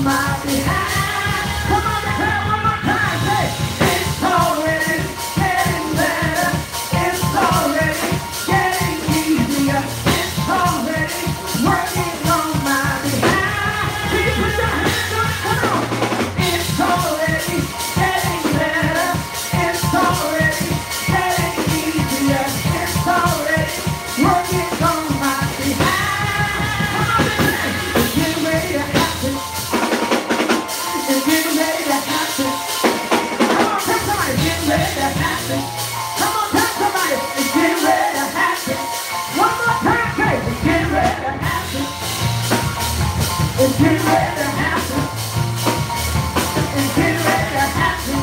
my behalf. Come on, declare one more time. Say, it's already getting better. It's already getting easier. It's already working on my behalf. Can you put your hands up? Come on. It's already getting better. It's already getting easier. It's already working on my behalf. Come on, declare. It's getting ready to happen. It's getting ready to happen. Come on, tell somebody. It's getting ready to happen. Come on, tell somebody. It's getting ready to happen. One more time, say. It's getting ready to happen. It's getting ready to happen. It's getting ready to happen.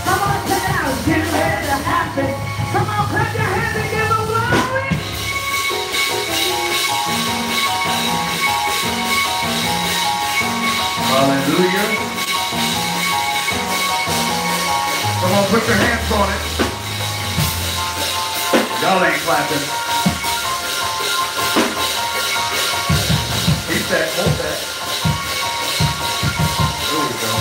Come on, check it out. It's getting ready to happen. Come on, clap your hands and give them glory. Hallelujah. Come on, put your hands on it. Y'all ain't clapping. Keep that, hold that. There we go.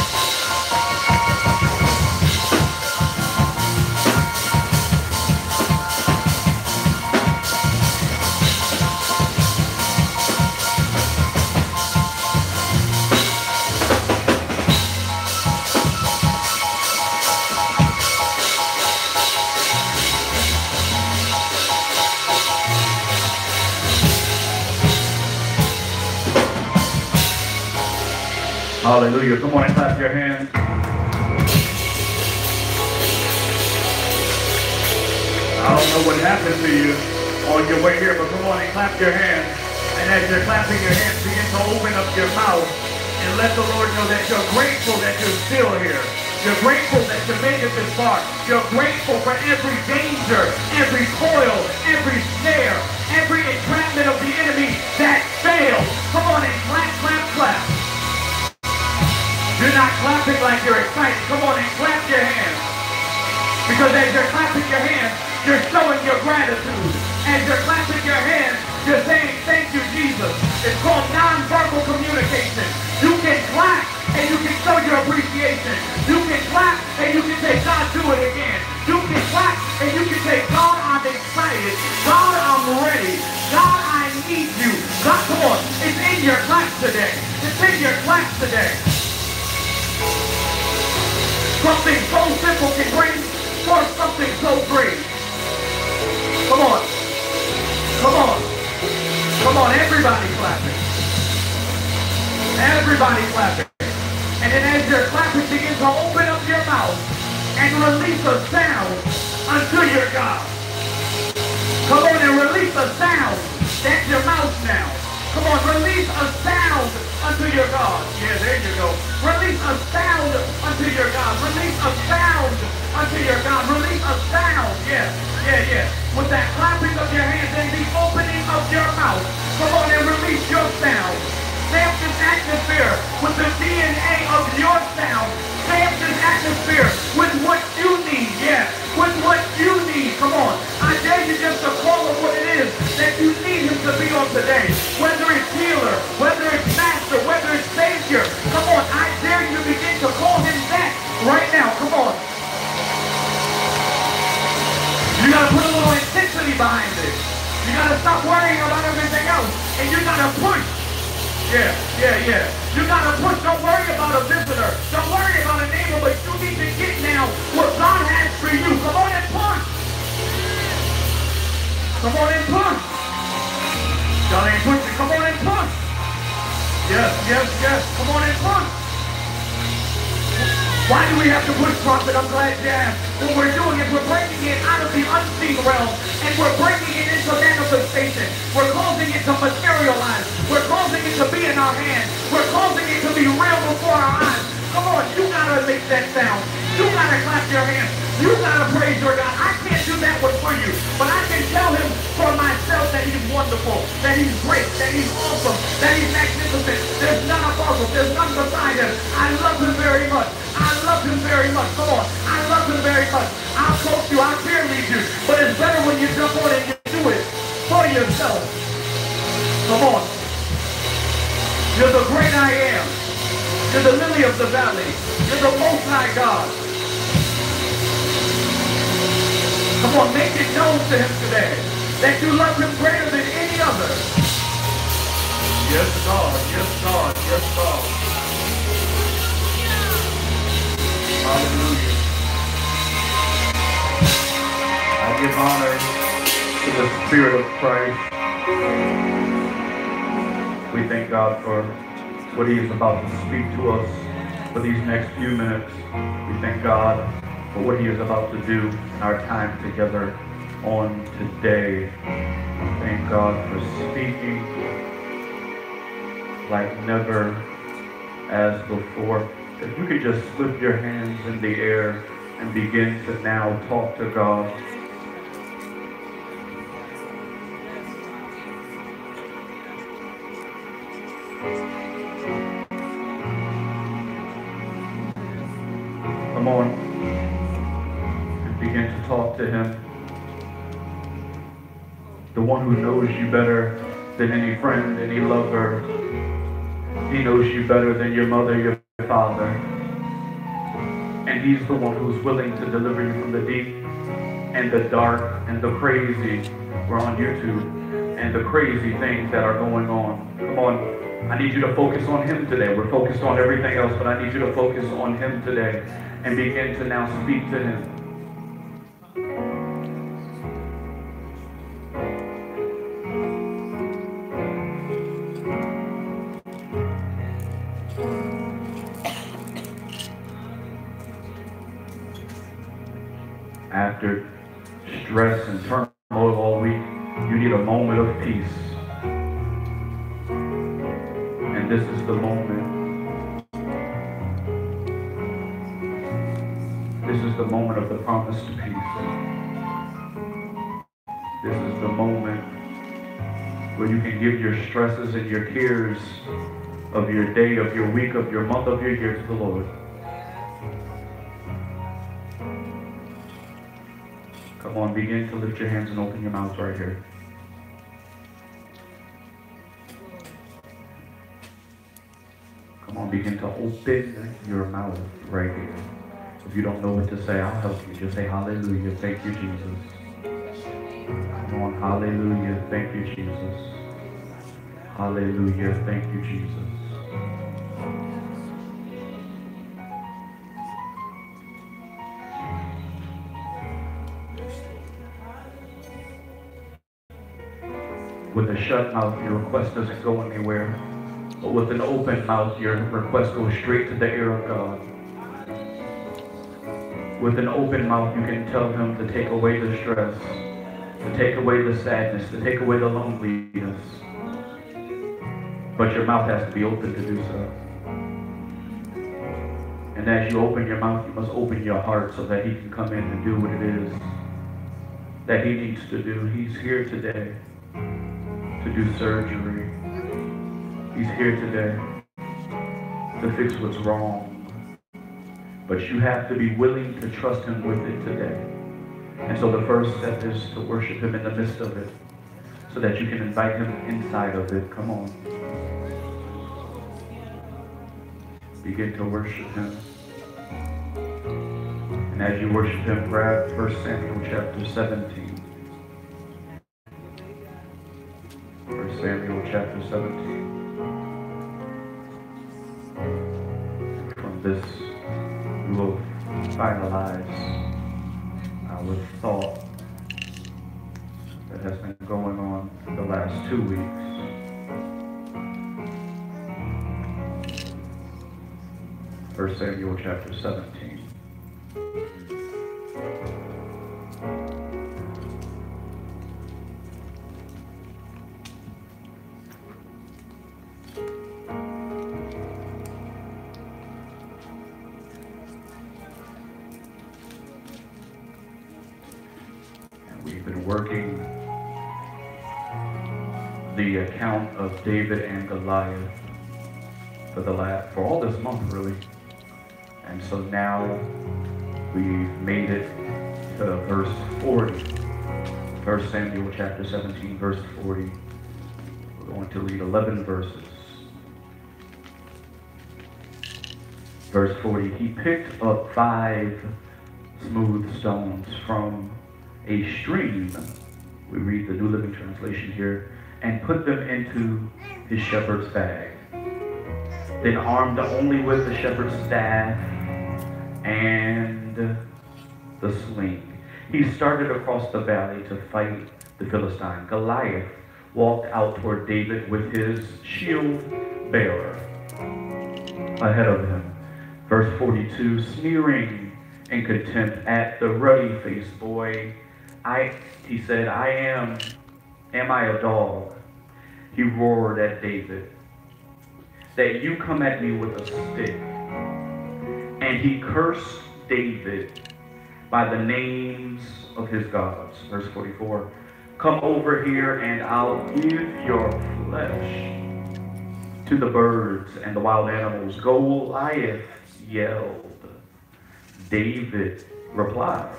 Hallelujah. Come on and clap your hands. I don't know what happened to you on your way here, but come on and clap your hands. And as you're clapping your hands, begin to open up your mouth and let the Lord know that you're grateful that you're still here. You're grateful that you made it this far. You're grateful for every danger, every toil, every snare, every entrapment of the enemy that failed. Come on and clap, clap, clap. You're not clapping like you're excited. Come on and clap your hands. Because as you're clapping your hands, you're showing your gratitude. As you're clapping your hands, you're saying, thank you, Jesus. It's called nonverbal communication. You can clap and you can show your appreciation. You can clap and you can say, God, do it again. You can clap and you can say, God, I'm excited. God, I'm ready. God, I need you. God, come on. It's in your clap today. It's in your clap today. Something so simple can bring forth something so great. Come on. Come on. Come on, everybody clapping. Everybody clapping. And then as you're clapping, begin to open up your mouth and release a sound unto your God. Come on and release a sound. That's your mouth now. Come on, release a sound unto your God. Yeah, there you go. Release a sound unto your God. Release a sound unto your God. Release a sound. Yeah, yeah, yeah. With that clapping of your hands and the opening of your mouth. Come on and release your sound. Stamp this atmosphere with the DNA of your sound. Stamp this atmosphere with what you need. Yeah, with what you need. Come on. I dare you just to call it what it is that you need him to be on today. Whether it's healer, whether it's master, whether it's savior. Come on. I dare you to begin to call him that right now. Come on. You got to put a little intensity behind it. You got to stop worrying about everything else. And you got to push. Yeah, yeah, yeah. You got to push. Don't worry about a visitor. Don't worry about a neighbor. But you need to get now what God has for you. Come on and push. Come on and push. Y'all ain't pushing. Come on and push. Yes, yes, yes. Come on and push. Why do we have to push, prophet? I'm glad you asked. What we're doing is we're breaking it out of the unseen realm and we're breaking it into manifestation. We're causing it to materialize. We're causing it to be in our hands. We're causing it to be real before our eyes. Come on, you gotta make that sound. You gotta clap your hands. You gotta praise your God. I can't do that one for you, but I can tell him for myself that he's wonderful, that he's great, that he's awesome, that he's magnificent. There's none above him. There's none beside him. I love him very much. I love him very much. Come on. I love him very much. I'll coach you. I'll cheer lead you. But it's better when you jump on and you do it for yourself. Come on. You're the great I am. You're the lily of the valley. You're the most high God. Come on, make it known to him today that you love him greater than any other. Yes, God. Yes, God. Yes, God. Hallelujah. I give honor to the Spirit of Christ. We thank God for what he is about to speak to us for these next few minutes. We thank God for what he is about to do in our time together on today. Thank God for speaking like never as before. If you could just slip your hands in the air and begin to now talk to God. Come on and begin to talk to him. The one who knows you better than any friend, any lover. He knows you better than your mother, your father. And he's the one who's willing to deliver you from the deep and the dark and the crazy. We're on YouTube. And the crazy things that are going on. Come on. I need you to focus on him today. We're focused on everything else, but I need you to focus on him today and begin to now speak to him. After stress and turmoil all week, you need a moment of peace. And this is the moment. This is the moment of the promised peace. This is the moment where you can give your stresses and your cares of your day, of your week, of your month, of your year to the Lord. Come on, begin to lift your hands and open your mouths right here. Come on, begin to open your mouth right here. If you don't know what to say, I'll help you. Just say hallelujah. Thank you, Jesus. Come on, hallelujah. Thank you, Jesus. Hallelujah. Thank you, Jesus. With a shut mouth, your request doesn't go anywhere. But with an open mouth, your request goes straight to the ear of God. With an open mouth, you can tell him to take away the stress, to take away the sadness, to take away the loneliness. But your mouth has to be open to do so. And as you open your mouth, you must open your heart so that he can come in and do what it is that he needs to do. He's here today to do surgery. He's here today to fix what's wrong. But you have to be willing to trust him with it today. And so the first step is to worship him in the midst of it so that you can invite him inside of it. Come on. Begin to worship him. And as you worship him, grab 1 Samuel chapter 17. 1 Samuel chapter 17. From this, we will finalize our thought that has been going on for the last 2 weeks. First Samuel chapter 17. Working the account of David and Goliath for all this month, really. And so now we've made it to verse 40. 1 Samuel chapter 17, verse 40. We're going to read 11 verses. Verse 40, he picked up 5 smooth stones from a stream, we read the New Living Translation here, and put them into his shepherd's bag. Then armed only with the shepherd's staff and the sling, he started across the valley to fight the Philistine. Goliath walked out toward David with his shield bearer ahead of him. Verse 42, sneering in contempt at the ruddy-faced boy, he said, am I a dog? He roared at David, that you come at me with a stick. And he cursed David by the names of his gods. Verse 44, come over here and I'll give your flesh to the birds and the wild animals. Goliath yelled. David replied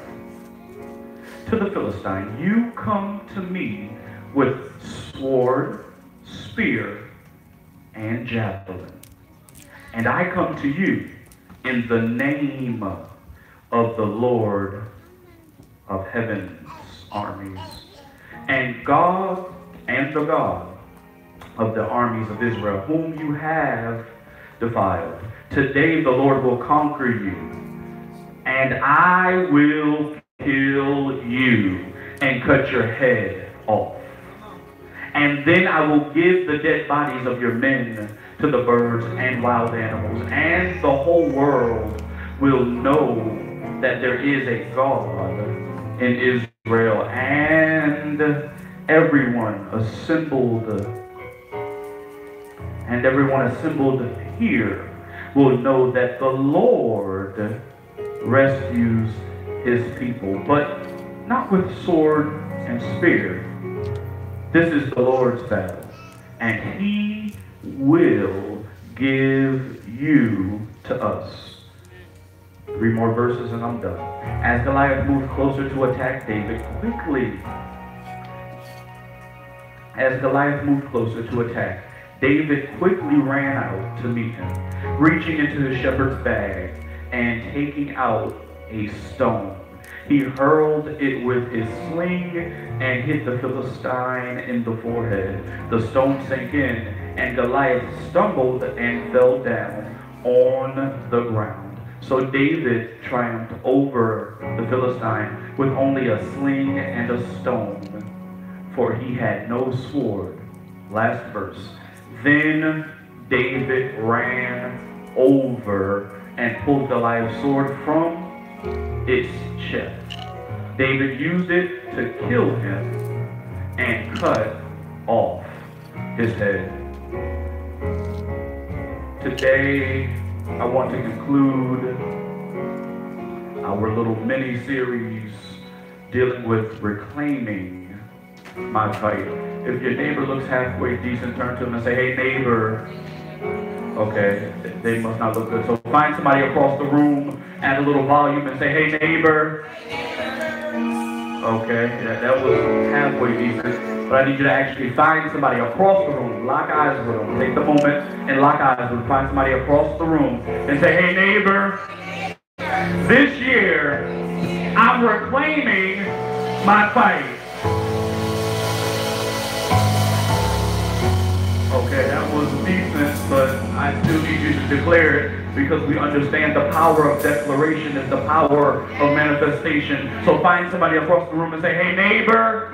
to the Philistine, you come to me with sword, spear, and javelin, and I come to you in the name of the Lord of heaven's armies, and the God of the armies of Israel, whom you have defiled. Today the Lord will conquer you, and I will kill you and cut your head off. And then I will give the dead bodies of your men to the birds and wild animals, and the whole world will know that there is a God in Israel. And everyone assembled here will know that the Lord rescues his people, but not with sword and spear. This is the Lord's battle, and he will give you to us. 3 more verses and I'm done. As Goliath moved closer to attack David David quickly ran out to meet him, reaching into his shepherd's bag and taking out a stone. He hurled it with his sling and hit the Philistine in the forehead. The stone sank in, and Goliath stumbled and fell down on the ground. So David triumphed over the Philistine with only a sling and a stone, for he had no sword. Last verse. Then David ran over and pulled Goliath's sword from its chest. David used it to kill him and cut off his head. Today, I want to conclude our little mini-series dealing with reclaiming my fight. If your neighbor looks halfway decent, turn to him and say, hey neighbor. Okay, they must not look good. So find somebody across the room, add a little volume and say, hey neighbor. Okay, that was halfway decent. But I need you to actually find somebody across the room, lock eyes with them. Take the moment and lock eyes with them. Find somebody across the room and say, hey neighbor, this year I'm reclaiming my fight. Okay, that was decent, but I still need you to declare it because we understand the power of declaration is the power of manifestation. So find somebody across the room and say, hey neighbor,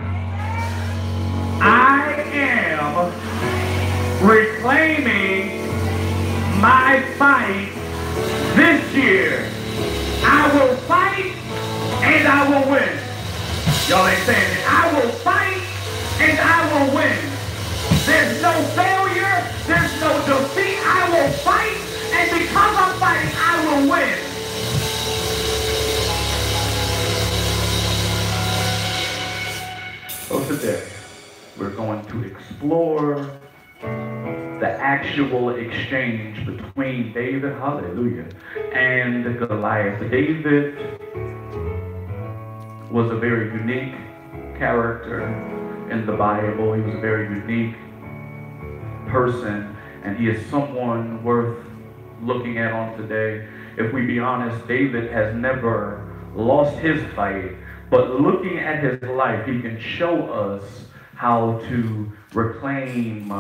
I am reclaiming my fight this year. I will fight and I will win. Y'all ain't saying it. I will fight and I will win. There's no failure. There's no defeat. I will fight, and because I'm fighting, I will win. So today, we're going to explore the actual exchange between David, hallelujah, and Goliath. David was a very unique character in the Bible. He was a very unique person, and he is someone worth looking at on today, if we be honest, David has never lost his fight, but looking at his life, he can show us how to reclaim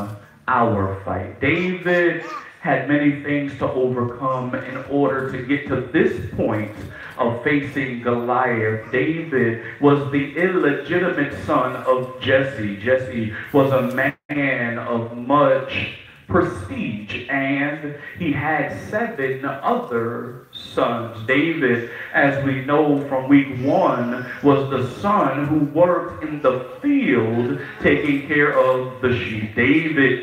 our fight. David had many things to overcome in order to get to this point of facing Goliath. David was the illegitimate son of Jesse. Jesse was a man of much prestige, and he had 7 other sons. David, as we know from week 1, was the son who worked in the field taking care of the sheep. David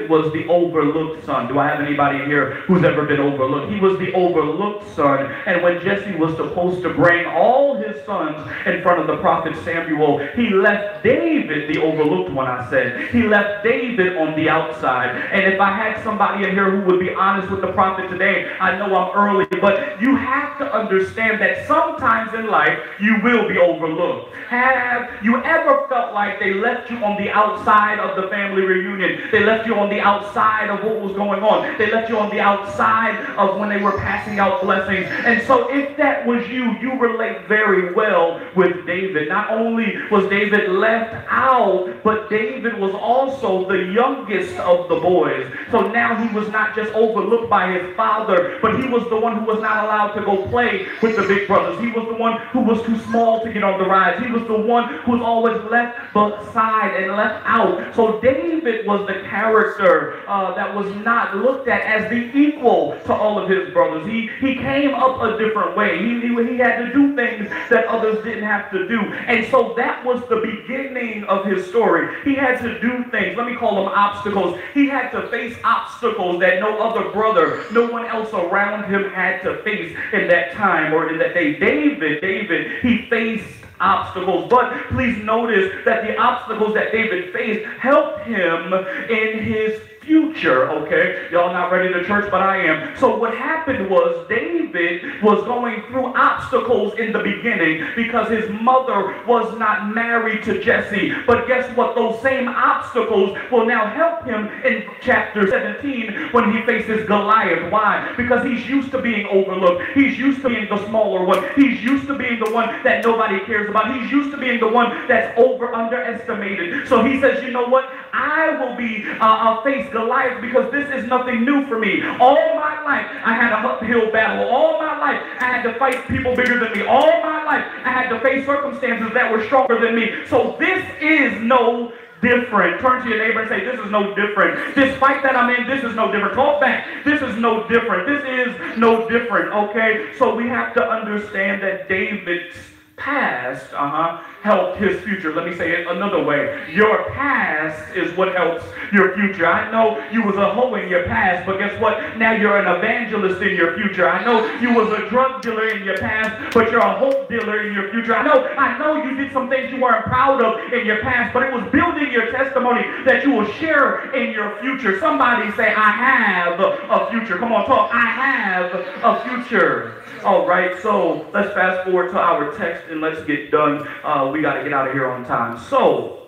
was the overlooked son. Do I have anybody here who's ever been overlooked? He was the overlooked son, and when Jesse was supposed to bring all his sons in front of the prophet Samuel, he left David, the overlooked one, I said. He left David on the outside. And if I had somebody in here who would be honest with the prophet today, I know I'm early, but you have to understand that sometimes in life you will be overlooked. Have you ever felt like they left you on the outside of the family reunion? They left you on the outside of what was going on. They left you on the outside of when they were passing out blessings. And so if that was you, you relate very well with David. Not only was David left out, but David was also the youngest of the boys. So now he was not just overlooked by his father, but he was the one who was not allowed to go play with the big brothers. He was the one who was too small to get on the rides. He was the one who was always left beside and left out. So David was the character that was not looked at as the equal to all of his brothers. He came up a different way. He had to do things that others didn't have to do. And so that was the beginning of his story. He had to do things, let me call them obstacles. He had to face obstacles that no other brother, no one else around him had to face in that time or in that day. David, he faced obstacles, but please notice that the obstacles that David faced helped him in his future, okay? Y'all not ready to church, but I am. So what happened was David was going through obstacles in the beginning because his mother was not married to Jesse. But guess what? Those same obstacles will now help him in chapter 17 when he faces Goliath. Why? Because he's used to being overlooked. He's used to being the smaller one. He's used to being the one that nobody cares about. He's used to being the one that's underestimated. So he says, you know what? I will be face Goliath because this is nothing new for me. All my life I had an uphill battle. All my life I had to fight people bigger than me. All my life I had to face circumstances that were stronger than me. So this is no different. Turn to your neighbor and say, this is no different. This fight that I'm in, this is no different. Talk back. This is no different. This is no different. Okay? So we have to understand that David's past helped his future. Let me say it another way. Your past is what helps your future. I know you was a hoe in your past, but guess what? Now you're an evangelist in your future. I know you was a drug dealer in your past, but you're a hope dealer in your future. I know you did some things you weren't proud of in your past, but it was building your testimony that you will share in your future. Somebody say, I have a future. Come on, talk. I have a future. All right, so let's fast forward to our text and let's get done. We got to get out of here on time. So,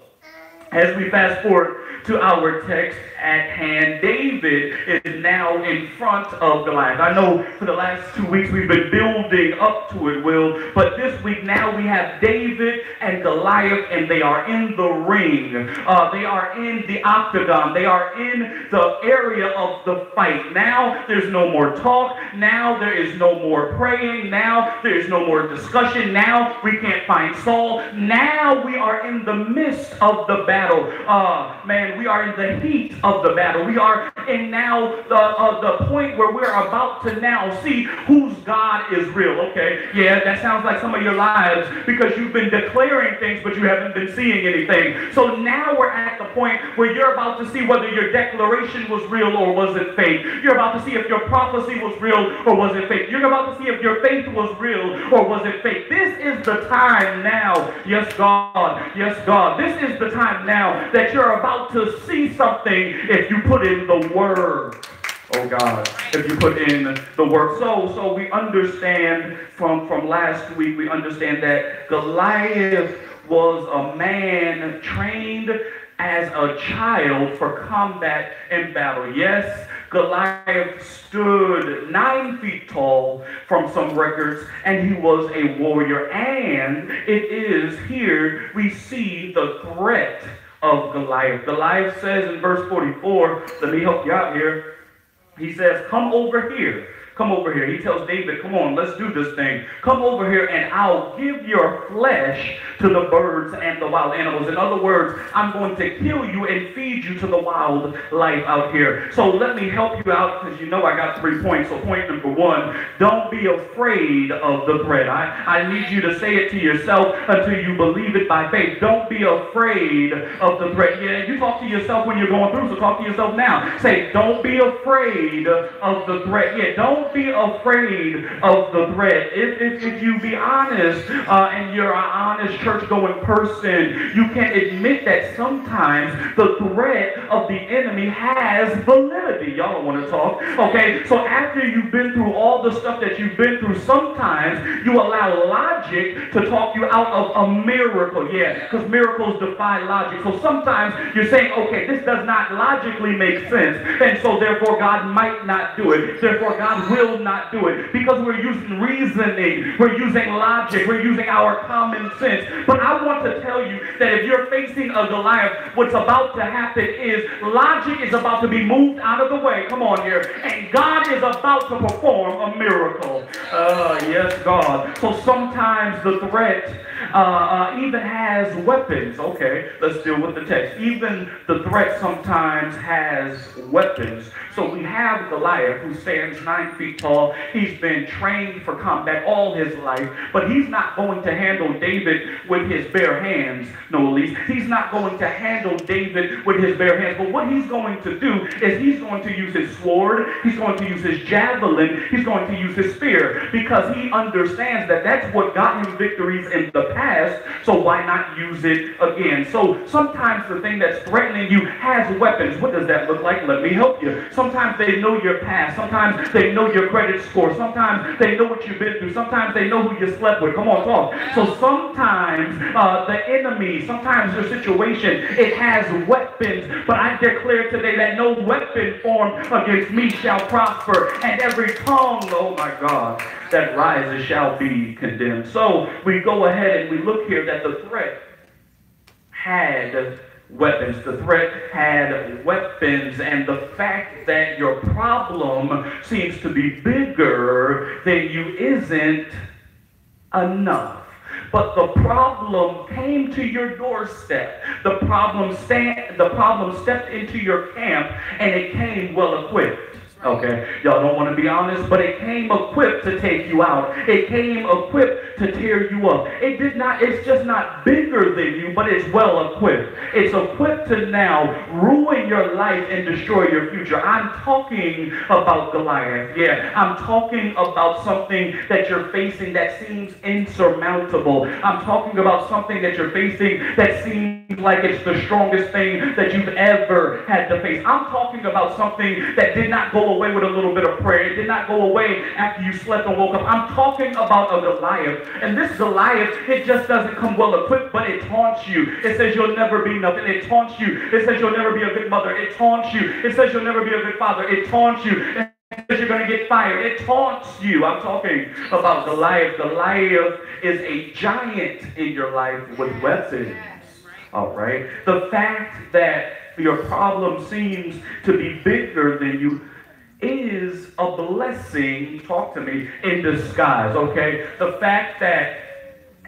as we fast forward to our text at hand, David is now in front of Goliath. I know for the last 2 weeks we've been building up to it, Will, but this week now we have David and Goliath, and they are in the ring. They are in the octagon. They are in the area of the fight. Now there's no more talk. Now there is no more praying. Now there is no more discussion. Now we can't find Saul. Now we are in the midst of the battle. We are in the heat of the battle. We are in now the point where we're about to now see whose God is real. Okay, yeah, that sounds like some of your lives because you've been declaring things, but you haven't been seeing anything. So now we're at the point where you're about to see whether your declaration was real or was it fake. You're about to see if your prophecy was real or was it fake. You're about to see if your faith was real or was it fake. This is the time now. Yes, God. Yes, God. This is the time now that you're about to see something if you put in the word. Oh God, if you put in the work. So we understand from last week, we understand that Goliath was a man trained as a child for combat and battle. Yes, Goliath stood 9 feet tall from some records, and he was a warrior. And it is here we see the threat of Goliath. Goliath says in verse 44, let me help you out here. He says, come over here. Come over here. He tells David, come on, let's do this thing. Come over here and I'll give your flesh to the birds and the wild animals. In other words, I'm going to kill you and feed you to the wild life out here. So let me help you out because you know I got 3 points. So point number 1, don't be afraid of the threat. I need you to say it to yourself until you believe it by faith. Don't be afraid of the threat. Yeah, you talk to yourself when you're going through, so talk to yourself now. Say, don't be afraid of the threat. Yeah, don't be afraid of the threat. If you be honest and you're an honest church-going person, you can admit that sometimes the threat of the enemy has validity. Y'all don't want to talk. Okay, so after you've been through all the stuff that you've been through, sometimes you allow logic to talk you out of a miracle. Yeah, because miracles defy logic. So sometimes you're saying, okay, this does not logically make sense, and so therefore God might not do it. Therefore God will not do it, because we're using reasoning, we're using logic, we're using our common sense. But I want to tell you that if you're facing a Goliath, what's about to happen is logic is about to be moved out of the way. Come on here. And God is about to perform a miracle. Yes, God. So sometimes the threat even has weapons. Okay, let's deal with the text. Even the threat sometimes has weapons. So we have Goliath, who stands 9 feet tall. He's been trained for combat all his life, but he's not going to handle David with his bare hands, no, at least. He's not going to handle David with his bare hands, but what he's going to do is he's going to use his sword, he's going to use his javelin, he's going to use his spear, because he understands that that's what got him victories in the past, so why not use it again? So sometimes the thing that's threatening you has weapons. What does that look like? Let me help you. Sometimes they know your past. Sometimes they know your credit score. Sometimes they know what you've been through. Sometimes they know who you slept with. Come on, talk. So sometimes the enemy, sometimes your situation, it has weapons. But I declare today that no weapon formed against me shall prosper. And every tongue, oh my God, that rises shall be condemned. So we go ahead and we look here that the threat had weapons. The threat had weapons, and the fact that your problem seems to be bigger than you isn't enough. But the problem came to your doorstep. The problem stepped into your camp, and it came well equipped. Okay, y'all don't want to be honest, but it came equipped to take you out. It came equipped to tear you up. It's just not bigger than you, but it's well equipped. It's equipped to now ruin your life and destroy your future. I'm talking about Goliath. Yeah, I'm talking about something that you're facing that seems insurmountable. I'm talking about something that you're facing that seems like it's the strongest thing that you've ever had to face. I'm talking about something that did not go away with a little bit of prayer. It did not go away after you slept and woke up. I'm talking about a Goliath. And this Goliath, it just doesn't come well equipped, but it taunts you. It says you'll never be nothing. It taunts you. It says you'll never be a good mother. It taunts you. It says you'll never be a good father. It taunts you. It says you're going to get fired. It taunts you. I'm talking about Goliath. Goliath is a giant in your life with weapons. All right. The fact that your problem seems to be bigger than you is a blessing, talk to me, in disguise, okay? The fact that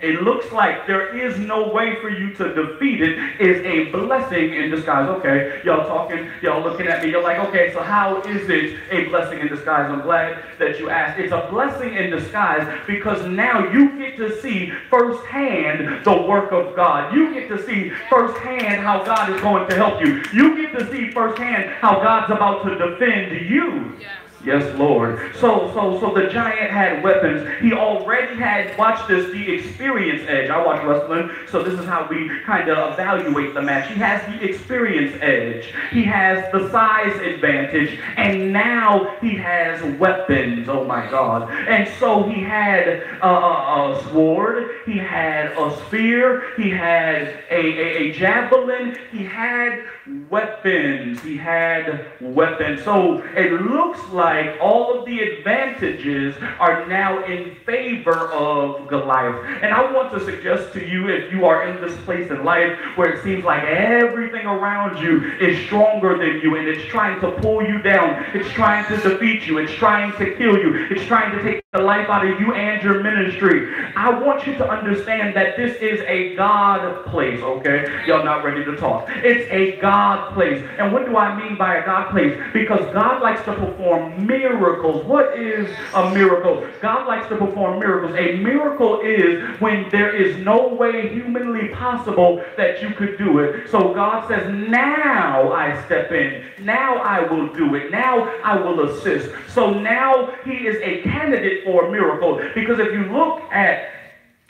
it looks like there is no way for you to defeat it is a blessing in disguise. Okay, y'all talking, y'all looking at me, you're like, okay, so how is it a blessing in disguise? I'm glad that you asked. It's a blessing in disguise because now you get to see firsthand the work of God. You get to see firsthand how God is going to help you. You get to see firsthand how God's about to defend you. Yeah. Yes, Lord. So the giant had weapons. He already had, watch this, the experience edge. I watch wrestling, so this is how we kind of evaluate the match. He has the experience edge. He has the size advantage. And now he has weapons. Oh, my God. And so he had a sword. He had a spear. He had a javelin. He had weapons. He had weapons. So it looks like all of the advantages are now in favor of Goliath. And I want to suggest to you, if you are in this place in life where it seems like everything around you is stronger than you and it's trying to pull you down, it's trying to defeat you, it's trying to kill you, it's trying to take the life out of you and your ministry, I want you to understand that this is a God place, okay? Y'all not ready to talk. It's a God place. And what do I mean by a God place? Because God likes to perform miracles. What is a miracle? God likes to perform miracles. A miracle is when there is no way humanly possible that you could do it. So God says, now I step in. Now I will do it. Now I will assist. So now he is a candidate for a miracle. Because if you look at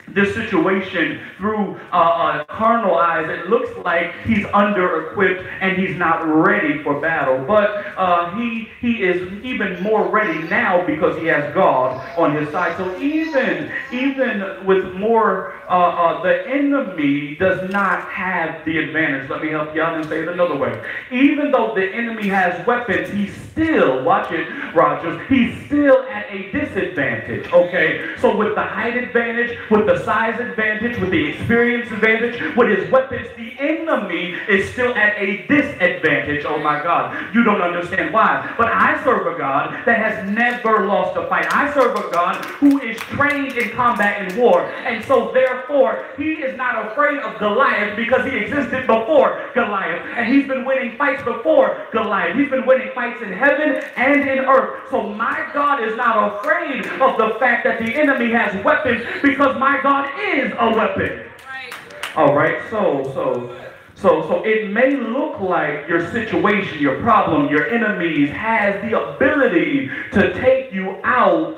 this situation through carnal eyes, it looks like he's under-equipped and he's not ready for battle. But he is even more ready now because he has God on his side. So even with more, the enemy does not have the advantage. Let me help you out and say it another way. Even though the enemy has weapons, he's still, watch it, Rogers, he's still at a disadvantage, okay? So with the height advantage, with the size advantage, with the experience advantage, with his weapons, the enemy is still at a disadvantage. Oh my God, you don't understand why. But I serve a God that has never lost a fight. I serve a God who is trained in combat and war. And so therefore, he is not afraid of Goliath because he existed before Goliath. And he's been winning fights before Goliath. He's been winning fights in heaven and in earth. So my God is not afraid of the fact that the enemy has weapons because my God is a weapon. Right. All right. So it may look like your situation, your problem, your enemies has the ability to take you out,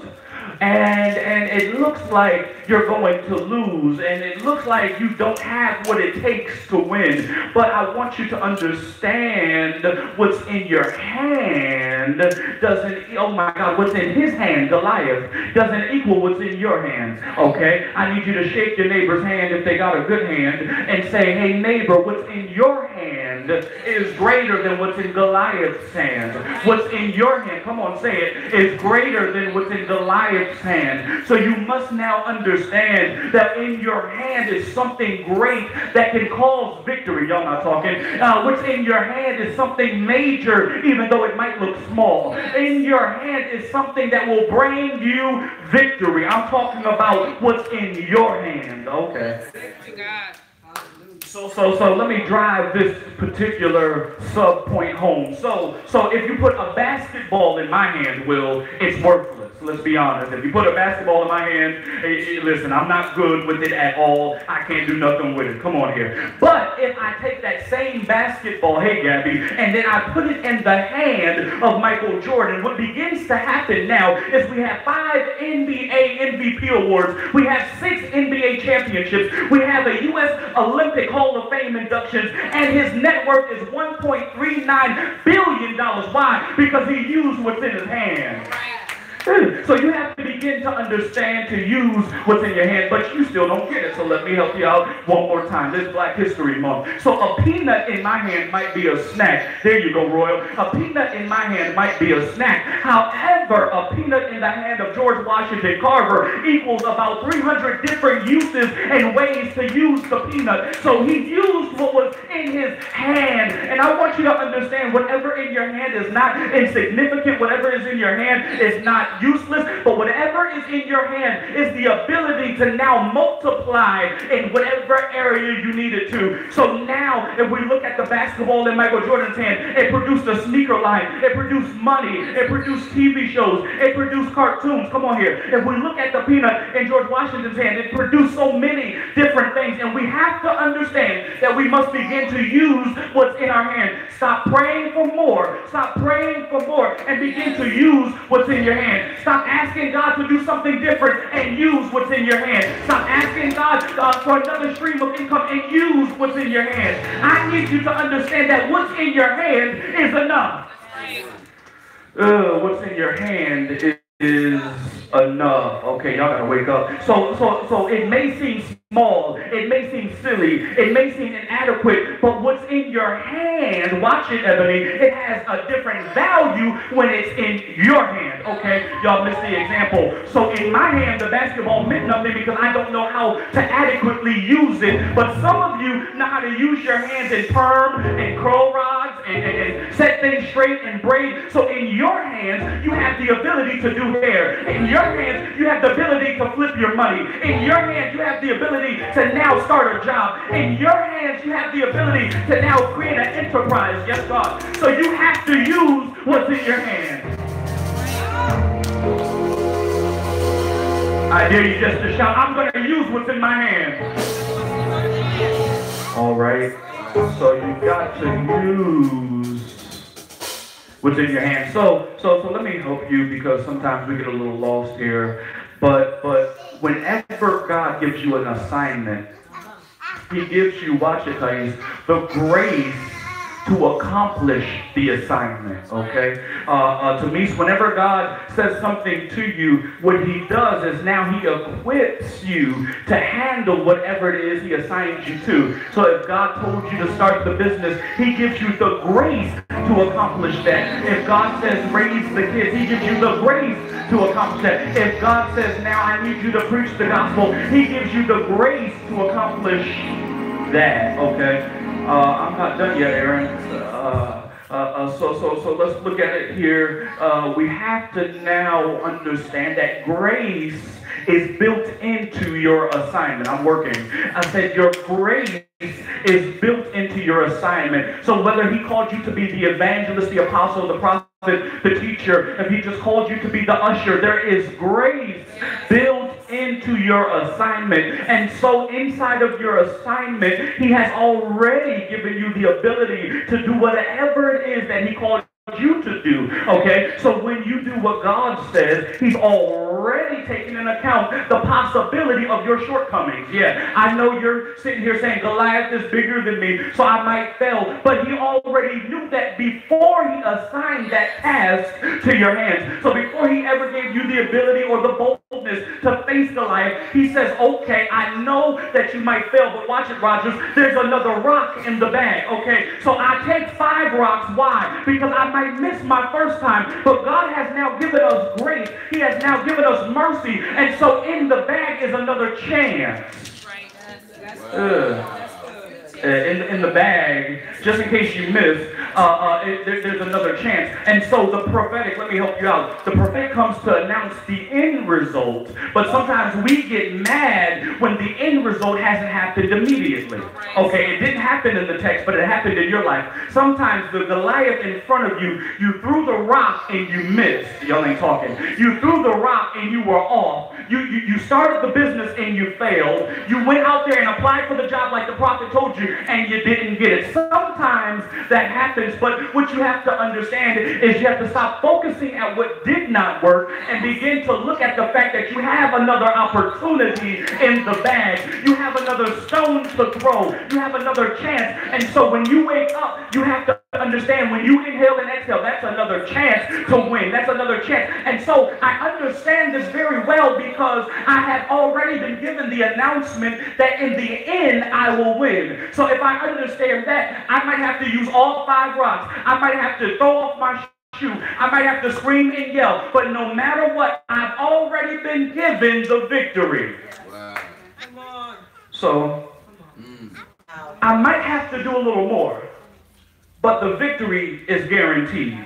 and it looks like you're going to lose, and it looks like you don't have what it takes to win. But I want you to understand what's in your hand doesn't, oh my God, what's in his hand, Goliath, doesn't equal what's in your hand, okay? I need you to shake your neighbor's hand if they got a good hand and say, hey neighbor, what's in your hand is greater than what's in Goliath's hand. What's in your hand, come on, say it, is greater than what's in Goliath's hand. So you must now understand that in your hand is something great that can cause victory. Y'all not talking. What's in your hand is something major, even though it might look small. In your hand is something that will bring you victory. I'm talking about what's in your hand. Okay. So let me drive this particular sub-point home. So if you put a basketball in my hand, Will, it's worthless. Let's be honest. If you put a basketball in my hand, listen, I'm not good with it at all. I can't do nothing with it. Come on here. But if I take that same basketball, hey Gabby, and then I put it in the hand of Michael Jordan, what begins to happen now is we have 5 NBA MVP awards. We have 6 NBA championships. We have a U.S. Olympic Hall of Fame inductions, and his net worth is $1.39 billion. Why? Because he used what's in his hand. So you have to begin to understand to use what's in your hand, but you still don't get it. So let me help you out one more time. This is Black History Month. So a peanut in my hand might be a snack. There you go, Royal. A peanut in my hand might be a snack. However, a peanut in the hand of George Washington Carver equals about 300 different uses and ways to use the peanut. So he used what was in his hand. And I want you to understand, whatever in your hand is not insignificant. Whatever is in your hand is not useless, but whatever is in your hand is the ability to now multiply in whatever area you need it to. So now, if we look at the basketball in Michael Jordan's hand, it produced a sneaker line, it produced money, it produced TV shows, it produced cartoons. Come on here. If we look at the peanut in George Washington's hand, it produced so many different things, and we have to understand that we must begin to use what's in our hand. Stop praying for more. Stop praying for more and begin to use what's in your hand. Stop asking God to do something different and use what's in your hand. Stop asking God for another stream of income and use what's in your hand. I need you to understand that what's in your hand is enough. What's in your hand is enough. Okay, y'all gotta wake up. So it may seem small, it may seem silly, it may seem inadequate, but what's in your hand, watch it, Ebony, it has a different value when it's in your hand, okay? Y'all missed the example. So in my hand, the basketball meant nothing because I don't know how to adequately use it, but some of you know how to use your hands in perm and curl rods and set things straight and braid. So in your hands, you have the ability to do hair. In your hands, you have the ability to flip your money. In your hands, you have the ability to now start a job. In your hands, you have the ability to now create an enterprise. Yes, God. So you have to use what's in your hands. I dare you just to shout, I'm going to use what's in my hands. All right. So you got to use what's in your hands. So let me help you because sometimes we get a little lost here. But whenever God gives you an assignment, he gives you, watch it, guys, the grace to accomplish the assignment, okay? To me, whenever God says something to you, what he does is now he equips you to handle whatever it is he assigns you to. So if God told you to start the business, he gives you the grace to accomplish that. If God says raise the kids, he gives you the grace to accomplish that. If God says now I need you to preach the gospel, he gives you the grace to accomplish that, okay? I'm not done yet, Aaron. So let's look at it here. We have to now understand that grace is built into your assignment. I'm working. I said your grace is built into your assignment. So whether he called you to be the evangelist, the apostle, the prophet, the teacher, if he just called you to be the usher, there is grace built into your assignment. And so inside of your assignment, he has already given you the ability to do whatever it is that he called you to do, okay? So when you do what God says, he's already taken into account the possibility of your shortcomings. Yeah, I know you're sitting here saying Goliath is bigger than me, so I might fail, but he already knew that before he assigned that task to your hands. So before he ever gave you the ability or the boldness to face Goliath, he says, okay, I know that you might fail, but watch it, Rogers, there's another rock in the bag, okay? So I take 5 rocks. Why? Because I might miss my first time, but God has now given us grace. He has now given us mercy, and so in the bag is another chance. Right. In the bag, just in case you miss, there's another chance. And so the prophetic, let me help you out. The prophetic comes to announce the end result, but sometimes we get mad when the end result hasn't happened immediately. Okay, it didn't happen in the text, but it happened in your life. Sometimes the Goliath in front of you, you threw the rock and you missed. Y'all ain't talking. You threw the rock and you were off. You started the business and you failed. You went out there and applied for the job like the prophet told you, and you didn't get it. Sometimes that happens, but what you have to understand is you have to stop focusing at what did not work and begin to look at the fact that you have another opportunity in the bag. You have another stone to throw. You have another chance. And so when you wake up, you have to understand when you inhale and exhale, that's another chance to win. That's another chance. And so I understand this very well because I have already been given the announcement that in the end I will win. So if I understand that, I might have to use all 5 rocks. I might have to throw off my shoe. I might have to scream and yell. But no matter what, I've already been given the victory. Wow. Come on. So I might have to do a little more, but the victory is guaranteed.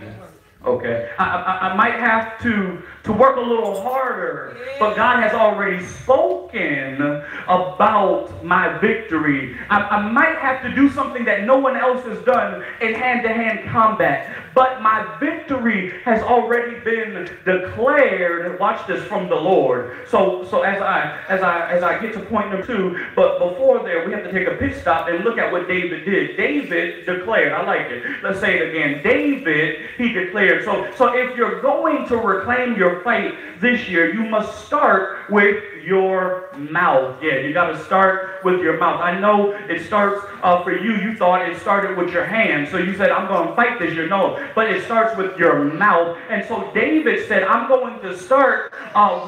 Okay, I might have to work a little harder, but God has already spoken about my victory. I might have to do something that no one else has done in hand-to-hand combat, but my victory has already been declared. Watch this, from the Lord. So as I get to point number 2, but before there, we have to take a pit stop and look at what David did. David declared. I like it. Let's say it again. David, he declared here. So if you're going to reclaim your fight this year, you must start with your mouth. Yeah, you got to start with your mouth. I know it starts for you. You thought it started with your hands. So you said, I'm going to fight this year. No, but it starts with your mouth. And so David said, I'm going to start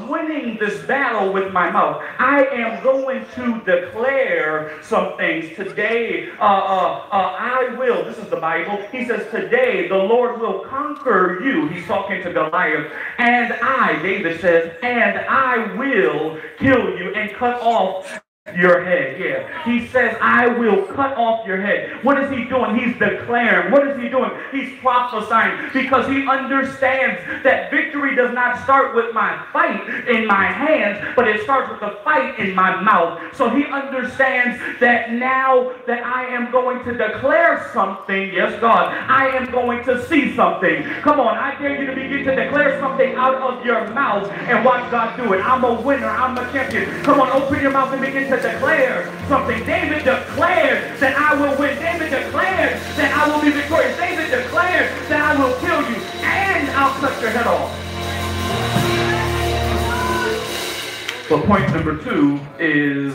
winning this battle with my mouth. I am going to declare some things. Today, I will. This is the Bible. He says, today the Lord will conquer you. He's talking to Goliath. And I, David says, and I will kill you and cut off your head. Yeah. He says, I will cut off your head. What is he doing? He's declaring. What is he doing? He's prophesying, because he understands that victory does not start with my fight in my hands, but it starts with the fight in my mouth. So he understands that now that I am going to declare something, yes, God, I am going to see something. Come on, I dare you to begin to declare something out of your mouth and watch God do it. I'm a winner. I'm a champion. Come on, open your mouth and begin to declare something. David declared that I will win. David declared that I will be victorious. David declared that I will kill you and I'll cut your head off. But point number 2 is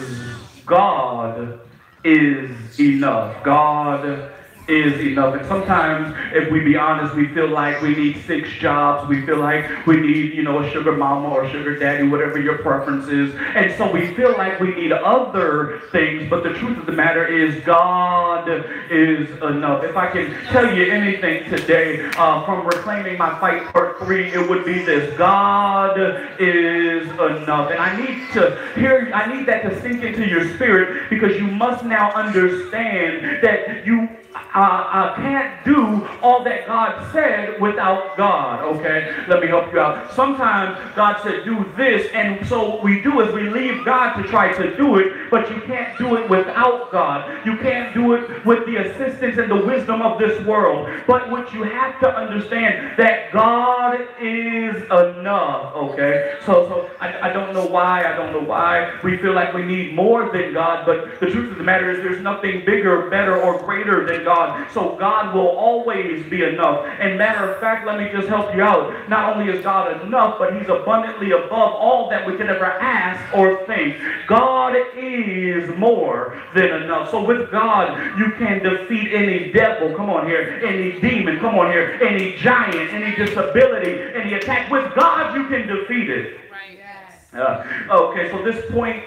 God is enough. God is enough. And sometimes, if we be honest, we feel like we need 6 jobs. We feel like we need, a sugar mama or sugar daddy, whatever your preference is. And so we feel like we need other things. But the truth of the matter is God is enough. If I can tell you anything today from Reclaiming My Fight Part 3, it would be this: God is enough. And I need that to sink into your spirit, because you must now understand that you can't do all that God said without God, okay? Let me help you out. Sometimes God said, do this, and so we do is we leave God to try to do it, but you can't do it without God. You can't do it with the assistance and the wisdom of this world. But what you have to understand, that God is enough, okay? So I don't know why we feel like we need more than God, but the truth of the matter is there's nothing bigger, better, or greater than God. So God will always be enough. And matter of fact, let me just help you out. Not only is God enough, but he's abundantly above all that we could ever ask or think. God is more than enough. So with God, you can defeat any devil, come on here, any demon, come on here, any giant, any disability, any attack. With God, you can defeat it. Right. Yes. Okay, so this point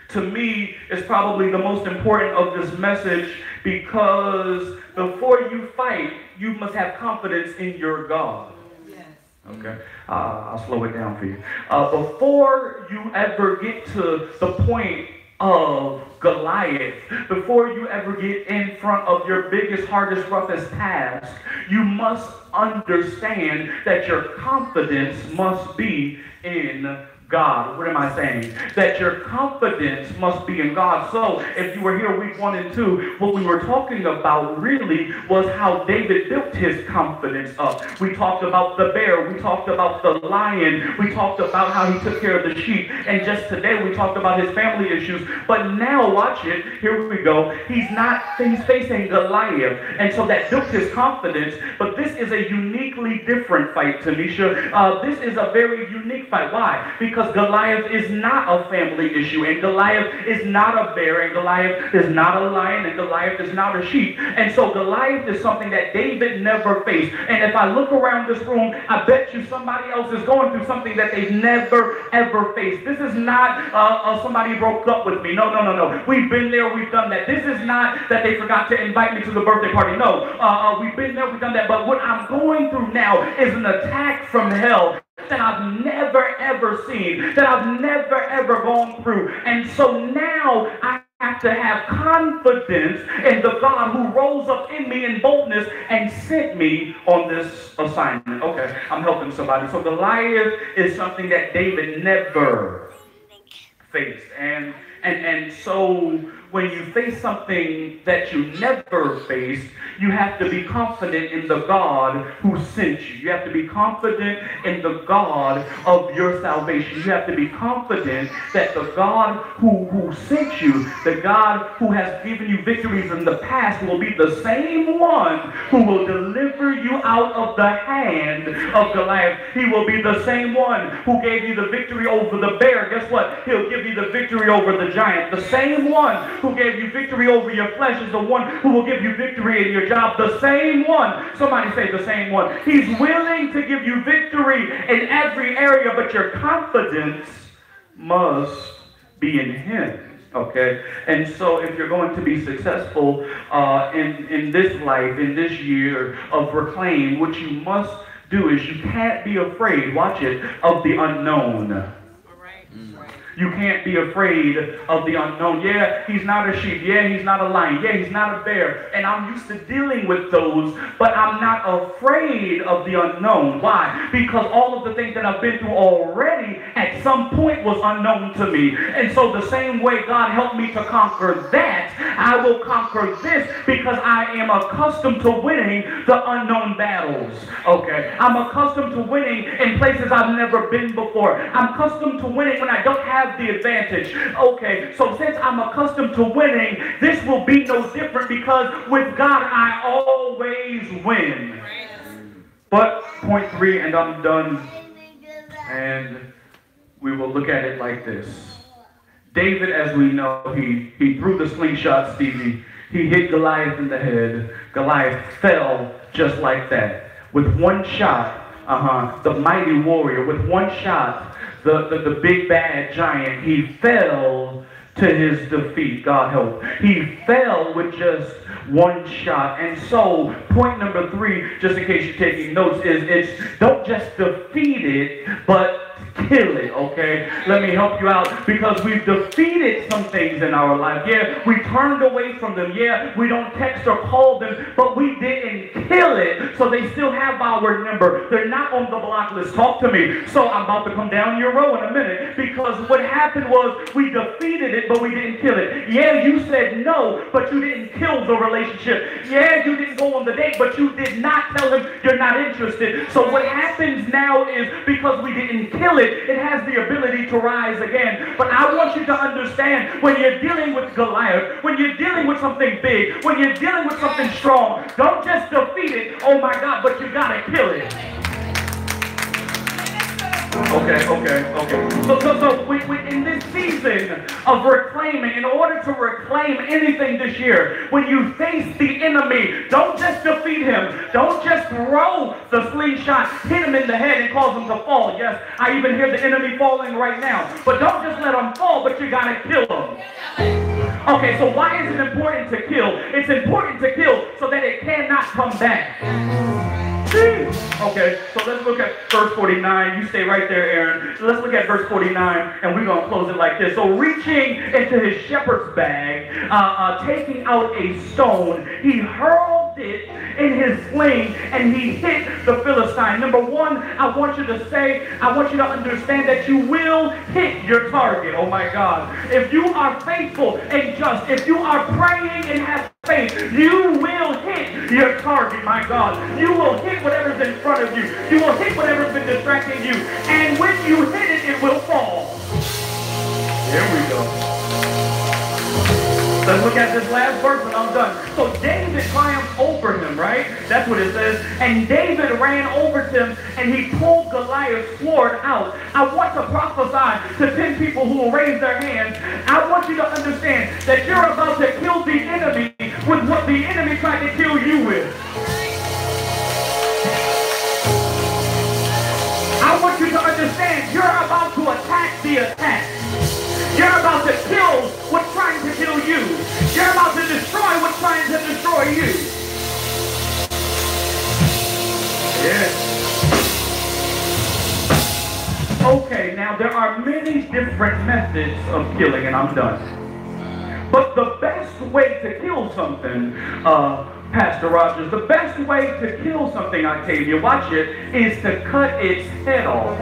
to me is probably the most important of this message, because before you fight, you must have confidence in your God. Yes. Okay, I'll slow it down for you. Before you ever get to the point of Goliath, before you ever get in front of your biggest, hardest, roughest task, you must understand that your confidence must be in God. What am I saying? That your confidence must be in God. So if you were here week 1 and 2, what we were talking about really was how David built his confidence up. We talked about the bear. We talked about the lion. We talked about how he took care of the sheep. And just today we talked about his family issues. But now watch it. Here we go. He's facing Goliath. And so that built his confidence. But this is a uniquely different fight, Tanisha. This is a very unique fight. Why? Because Goliath is not a family issue, and Goliath is not a bear, and Goliath is not a lion, and Goliath is not a sheep. And so Goliath is something that David never faced. And if I look around this room, I bet you somebody else is going through something that they've never, ever faced. This is not somebody broke up with me. No. We've been there, we've done that. This is not that they forgot to invite me to the birthday party. No, we've been there, we've done that. But what I'm going through now is an attack from hell that I've never ever seen, that I've never ever gone through. And so now I have to have confidence in the God who rose up in me in boldness and sent me on this assignment. Okay, I'm helping somebody. So Goliath is something that David never faced. And And so when you face something that you never faced, you have to be confident in the God who sent you. You have to be confident in the God of your salvation. You have to be confident that the God who sent you, the God who has given you victories in the past, will be the same one who will deliver you out of the hand of Goliath. He will be the same one who gave you the victory over the bear. Guess what? He'll give you the victory over the giant. The same one who gave you victory over your flesh is the one who will give you victory in your job. The same one. Somebody say the same one. He's willing to give you victory in every area, but your confidence must be in him. Okay, and so if you're going to be successful in this life, in this year of Reclaim, what you must do is you can't be afraid, watch it, of the unknown. You can't be afraid of the unknown. Yeah, he's not a sheep. Yeah, he's not a lion. Yeah, he's not a bear. And I'm used to dealing with those, but I'm not afraid of the unknown. Why? Because all of the things that I've been through already at some point was unknown to me. And so the same way God helped me to conquer that, I will conquer this because I am accustomed to winning the unknown battles. Okay, I'm accustomed to winning in places I've never been before. I'm accustomed to winning when I don't have the advantage. Okay, so since I'm accustomed to winning, this will be no different because with God I always win. But point 3, and I'm done, and we will look at it like this. David, as we know, he threw the slingshot, Stevie. He hit Goliath in the head. Goliath fell just like that. With one shot, the mighty warrior, with one shot, the big bad giant, he fell to his defeat. God help. He fell with just one shot. And so point number 3, just in case you're taking notes, is it's don't just defeat it, but kill it, okay? Let me help you out, because we've defeated some things in our life. Yeah, we turned away from them. Yeah, we don't text or call them, but we didn't kill it, so they still have our number. They're not on the block list. Talk to me. So I'm about to come down your row in a minute, because what happened was we defeated it, but we didn't kill it. Yeah, you said no, but you didn't kill the relationship. Yeah, you didn't go on the date, but you did not tell him you're not interested. So what happens now is, because we didn't kill it, it has the ability to rise again. But I want you to understand, when you're dealing with Goliath, when you're dealing with something big, when you're dealing with something strong, don't just defeat it, oh my God, but you gotta kill it. Okay. So we in this season of reclaiming, in order to reclaim anything this year, when you face the enemy, don't just defeat him. Don't just throw the slingshot, hit him in the head and cause him to fall. Yes, I even hear the enemy falling right now. But don't just let him fall, but you gotta kill him. Okay, so why is it important to kill? It's important to kill so that it cannot come back. Okay, so let's look at verse 49. You stay right there, Aaron. Let's look at verse 49, and we're going to close it like this. So reaching into his shepherd's bag, taking out a stone, he hurled it in his sling, and he hit the Philistine. Number 1, I want you to understand that you will hit your target. Oh my God. If you are faithful and just, if you are praying and have faith, you will hit your target, my God. You will hit whatever's in front of you. You will hit whatever's been distracting you. And when you hit it, it will fall. There we go. Let's look at this last verse and I'm done. So David triumphed over him, right? That's what it says. And David ran over to him and he pulled Goliath's sword out. I want to prophesy to 10 people who will raise their hands. I want you to understand that you're about to kill the enemy with what the enemy tried to kill you with. I want you to understand you're about to attack the attack. You're about to kill what's trying to kill you. You're about to destroy what's trying to destroy you. Yeah. Okay, now there are many different methods of killing, and I'm done. But the best way to kill something, Pastor Rogers, the best way to kill something, Octavia, watch it, is to cut its head off.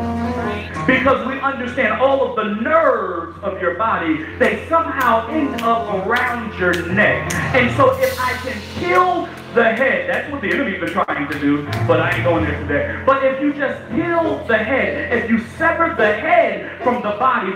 Because we understand all of the nerves of your body, they somehow end up around your neck. And so if I can kill the head, that's what the enemy's been trying to do, but I ain't going there today. But if you just kill the head, if you sever the head from the body,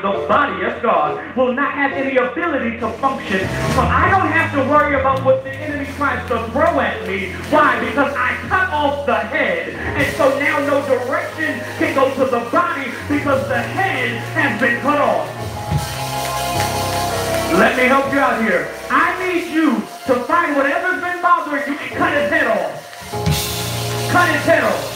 yes God, will not have any ability to function. So I don't have to worry about what the enemy tries to throw at me. Why? Because I cut off the head. And so now no direction can go to the body because the head has been cut off. Let me help you out here. I need you to find whatever's been bothering you and cut his head off. Cut his head off.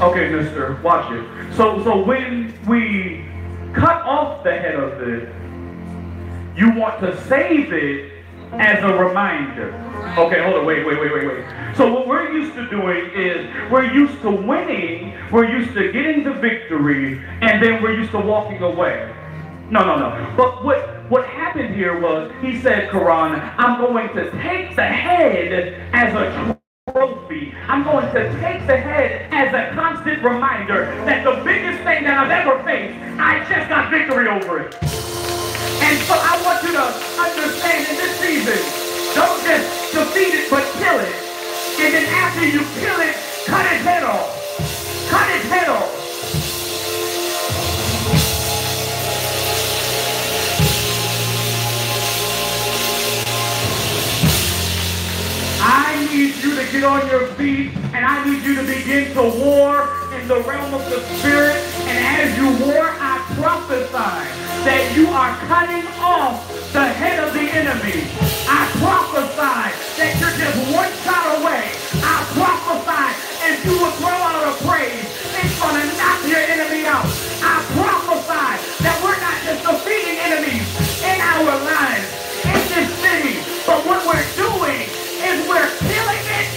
Okay, mister, watch it. So when we cut off the head of it, you want to save it as a reminder. Okay, hold on, wait. So what we're used to doing is we're used to winning, we're used to getting the victory, and then we're used to walking away. No. But what happened here was, he said, Quran, I'm going to take the head as a trophy. I'm going to take the head as a constant reminder that the biggest thing that I've ever faced, I just got victory over it. And so I want you to understand in this season, don't just defeat it, but kill it. And then after you kill it, cut its head off. Cut its head off. I need you to get on your feet, and I need you to begin to war in the realm of the Spirit. And as you war, I prophesy that you are cutting off the head of the enemy. I prophesy that you're just one shot away. I prophesy if you will throw out a praise, it's going to knock your enemy out. I prophesy that we're not just defeating enemies in our lives, in this city, but what we're doing is we're killing it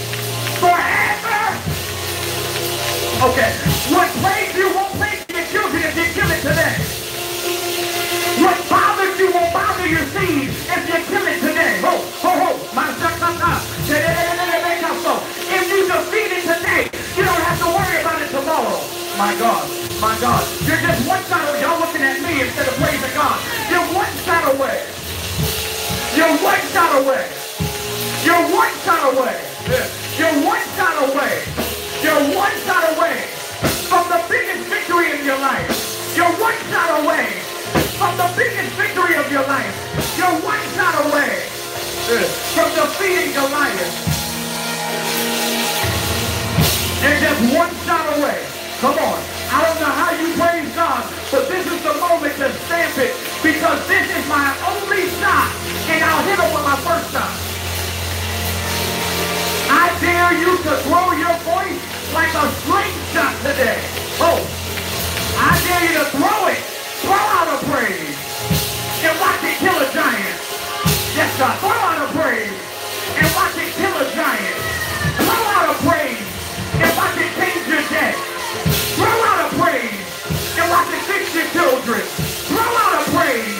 forever. Okay, what plagues you won't plague your children if you kill it today. What bothers you won't bother your seed if you kill it today. If you defeat it today, you don't have to worry about it tomorrow. My God. You're just one shot away. Y'all looking at me instead of praising God. You're one shot away. You're one shot away. You're one shot away. You're one shot away. You're one shot away from the biggest victory in your life. You're one shot away from the biggest victory of your life. You're one shot away from defeating Goliath. You're just one shot away. Come on. I don't know how you praise God, but this is the moment to stamp it, because this is my only shot, and I'll hit him with my first shot. I dare you to throw your voice like a slingshot today. I dare you to throw it. Throw out a praise and watch it kill a giant. Yes, God. Throw out a praise and watch it kill a giant. Throw out a praise and watch it change your day. Throw out a praise and watch it fix your children. Throw out a praise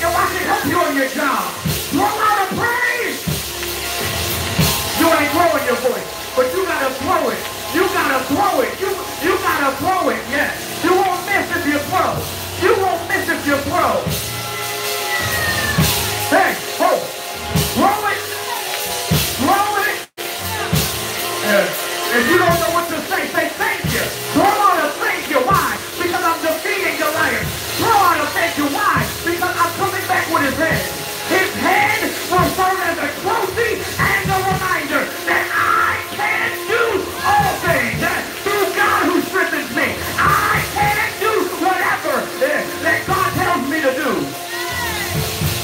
and watch it help you on your job. Throw out a praise. You ain't throwing your voice, but you gotta throw it. You gotta throw it. You gotta throw it. Yes. You won't miss if you throw. You won't miss if you throw. Hey, throw it. Throw it. If you don't know what to say thank you. Throw out a thank you. Why? Because I'm defeating Goliath. Throw out a thank you. Why? Because I'm coming back with his head. His head will serve as a trophy and a reminder that I can do all things through God who strengthens me. I can do whatever that God tells me to do.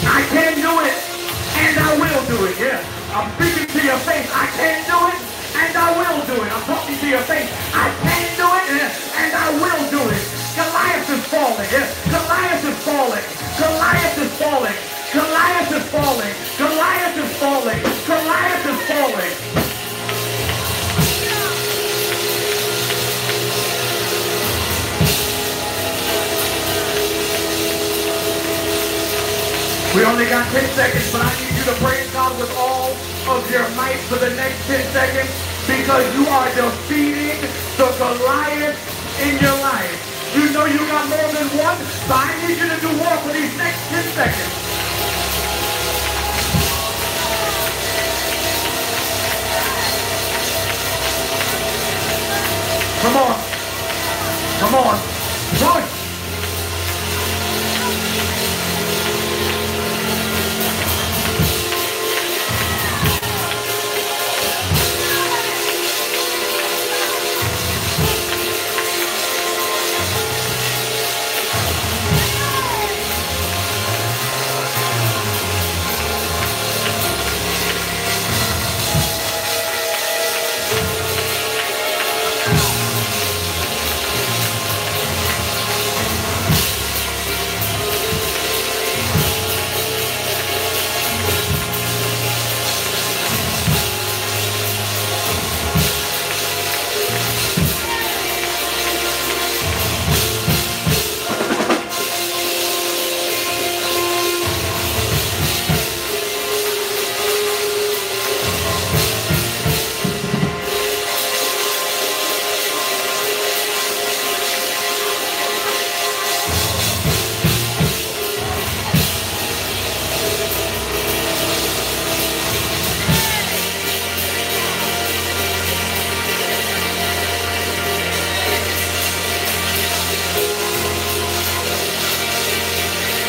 I can do it, and I will do it. Yeah, I'm speaking to your face. I can do it, and I will do it. I'm talking to your face. I can do it, and I will do it. Goliath is falling. Goliath is falling. Goliath is falling. Goliath is falling. Goliath is falling. Goliath is falling. only got 10 seconds, but I need you to praise God with all of your might for the next 10 seconds because you are defeating the Goliath in your life. You know you got more than one, so I need you to do more for these next 10 seconds. Come on. Come on. Run.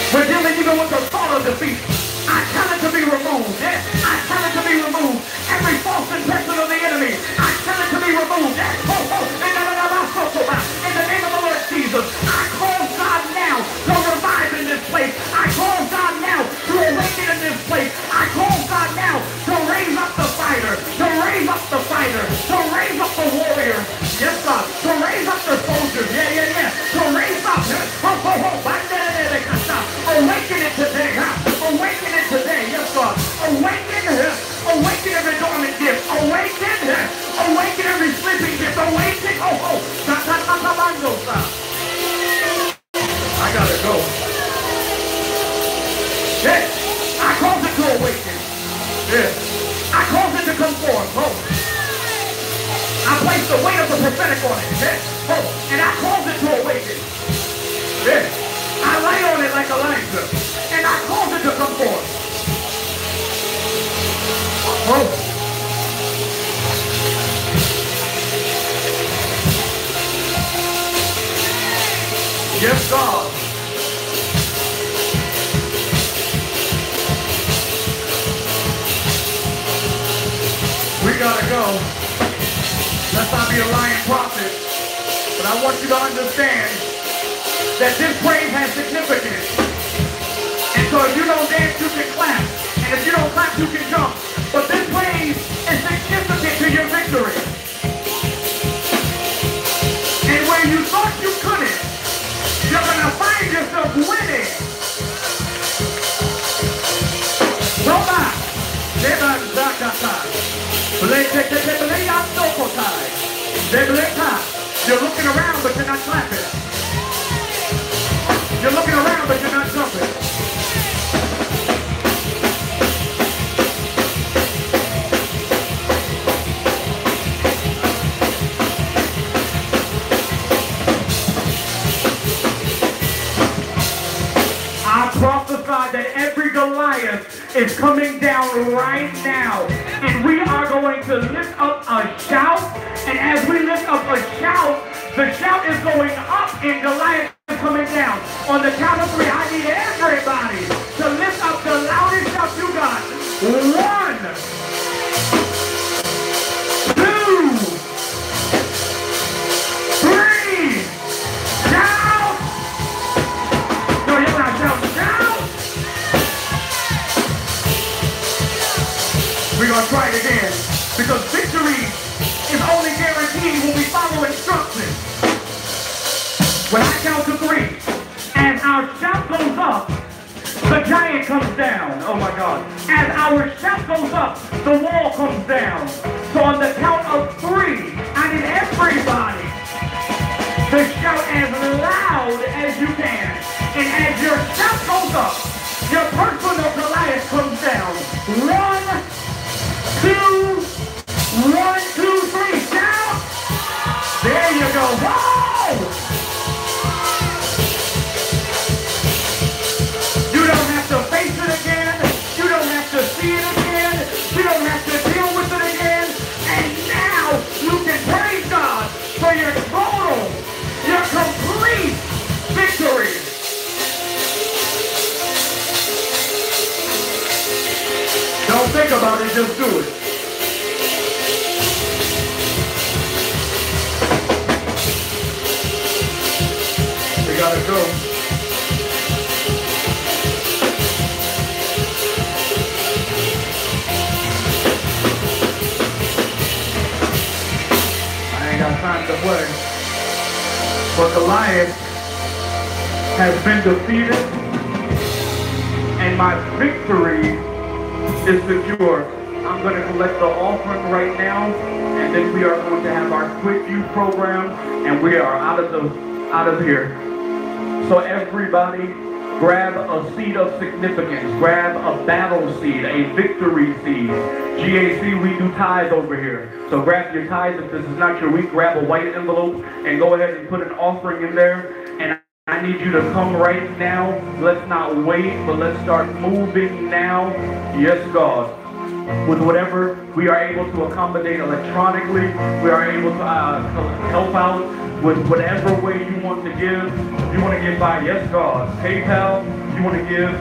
We're dealing even with the thought of defeat. I tell it to be removed. I tell it to be removed. Every false impression of the enemy, I tell it to be removed. In the name of the Lord Jesus, I call God now to revive in this place. I call God now to awaken in this place. I call God now to raise up the fighter, to raise up the fighter, to raise up the warrior. Yes, God. To raise up the soldiers. Yeah. To raise up. Awaken it today, awaken it today, yes God, awaken every dormant gift, awaken every sleeping gift, awaken, I gotta go. Yeah, I cause it to awaken, yeah, I cause it to come forth, I place the weight of the prophetic on it, yeah, and I cause it to awaken, yeah. I lay on it like Elijah, and I cause it to come forth. Yes, God. We gotta go. Let's not be a lying prophet, but I want you to understand that this praise has significance. And so if you don't dance, you can clap. And if you don't clap, you can jump. But this praise is significant to your victory. And where you thought you couldn't, you're going to find yourself winning. You're looking around, but you're not clapping. You're looking around, but you're not jumping. I prophesy that every Goliath is coming down right now. And we are going to lift up a shout. And as we lift up a shout, the shout is going up and Goliath is coming down. On the count of 3, I need everybody to lift up the loudest shout you got. 1, 2, 3. Shout! No, you're not shouting. Shout! We're going to try it again. Because victory is only guaranteed when we follow instructions. When I count to 3, as our shout goes up, the giant comes down. Oh my God. As our shout goes up, the wall comes down. So on the count of 3, I need everybody to shout as loud as you can. And as your shout goes up, your personal time to play. But Goliath has been defeated, and my victory is secure. I'm going to collect the offering right now, and then we are going to have our quick youth program, and we are out of here. So everybody, grab a seed of significance. Grab a battle seed, a victory seed. GAC, we do tithes over here. So grab your tithes. If this is not your week, grab a white envelope and go ahead and put an offering in there. And I need you to come right now. Let's not wait, but let's start moving now. Yes, God. With whatever we are able to accommodate electronically, we are able to help out with whatever way you want to give. If you want to give by, yes, God, PayPal. If you want to give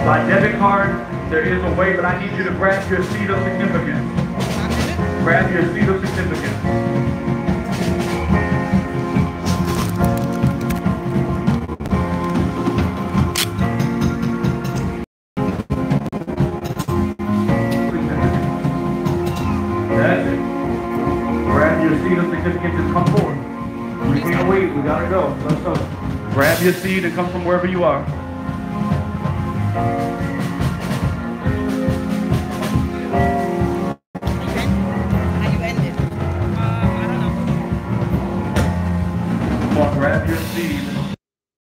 by debit card, there is a way, but I need you to grab your seed of significance. Grab your seed of significance. That's it. Grab your seed of significance and come forward. We can't wait. We gotta go. Let's go. Grab your seed and come from wherever you are.